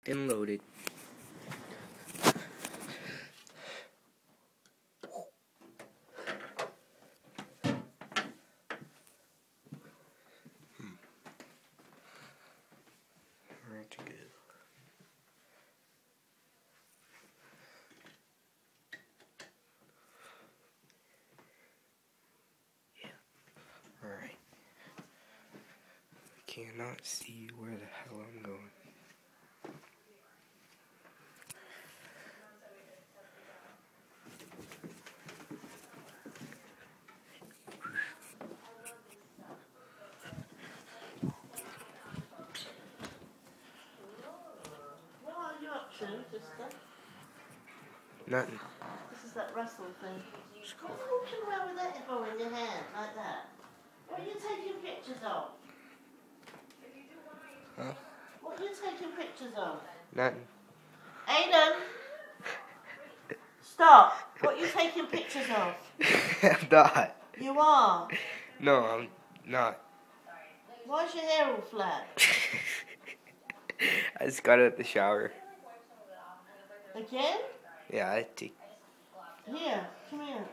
And loaded. Where to go? Yeah. Alright. I cannot see where the hell I'm going. What are you up to, sister? Nothing. This is that Russell thing. What are you walking around with that for in your hand, like that? What are you taking pictures of? Huh? What are you taking pictures of? Nothing. Aiden! Stop! What are you taking pictures of? I'm not. You are. No, I'm not. Why's your hair all flat? I just got out of the shower. Again? Yeah, I take. Here, come here.